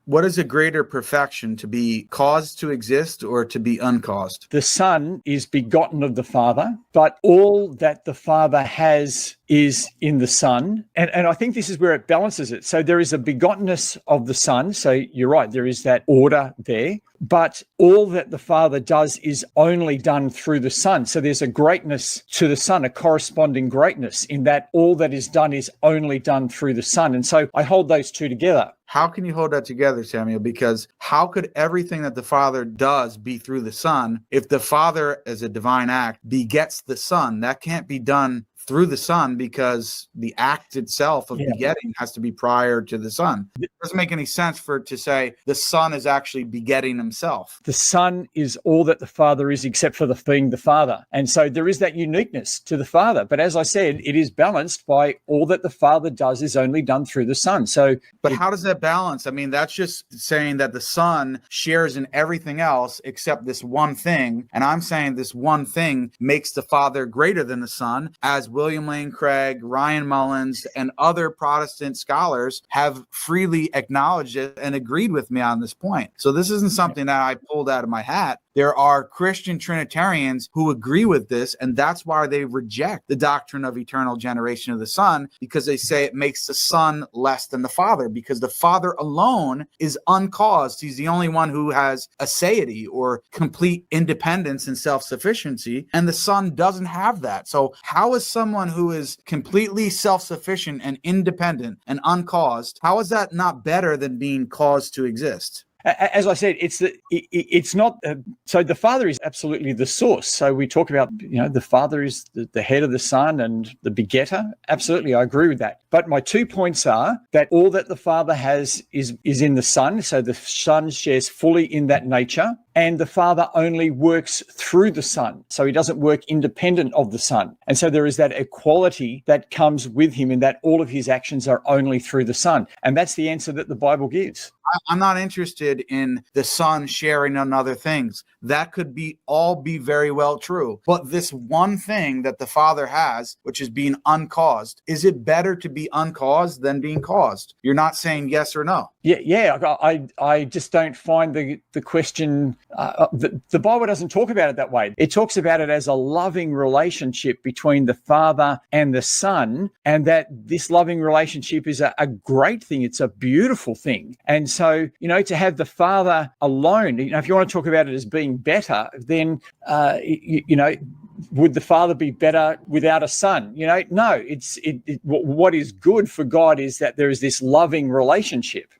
What is a greater perfection, to be caused to exist or to be uncaused? The Son is begotten of the Father, but all that the Father has is in the Son. And I think this is where it balances it. So there is a begottenness of the Son. So you're right, there is that order there. But all that the Father does is only done through the Son. So there's a greatness to the Son, a corresponding greatness in that all that is done is only done through the Son. And so I hold those two together. How can you hold that together, Samuel? Because how could everything that the Father does be through the Son if the Father, as a divine act, begets the Son? That can't be done through the Son, because the act itself of begetting has to be prior to the Son. It doesn't make any sense for it to say the Son is actually begetting himself. The Son is all that the Father is, except for being the Father. And so there is that uniqueness to the Father. But as I said, it is balanced by all that the Father does is only done through the Son. But how does that balance? I mean, that's just saying that the Son shares in everything else except this one thing. And I'm saying this one thing makes the Father greater than the Son, as William Lane Craig, Ryan Mullins, and other Protestant scholars have freely acknowledged it and agreed with me on this point. So this isn't something that I pulled out of my hat. There are Christian Trinitarians who agree with this, and that's why they reject the doctrine of eternal generation of the Son, because they say it makes the Son less than the Father, because the Father alone is uncaused. He's the only one who has aseity, or complete independence and self-sufficiency, and the Son doesn't have that. So how is someone who is completely self-sufficient and independent and uncaused, how is that not better than being caused to exist? As I said, it's not. So the Father is absolutely the source. So we talk about, the Father is the head of the Son and the begetter. Absolutely, I agree with that. But my 2 points are that all that the Father has is in the Son. So the Son shares fully in that nature. And the Father only works through the Son. So he doesn't work independent of the Son. And so there is that equality that comes with him, in that all of his actions are only through the Son. And that's the answer that the Bible gives. I'm not interested in the Son sharing on other things. That could all be very well true. But this one thing that the Father has, which is being uncaused, is it better to be uncaused than being caused? You're not saying yes or no. Yeah. I just don't find the question. The Bible doesn't talk about it that way. It talks about it as a loving relationship between the Father and the Son, and that this loving relationship is a great thing. It's a beautiful thing. And so, to have the Father alone, if you want to talk about it as being better, then, would the Father be better without a Son? No, what is good for God is that there is this loving relationship.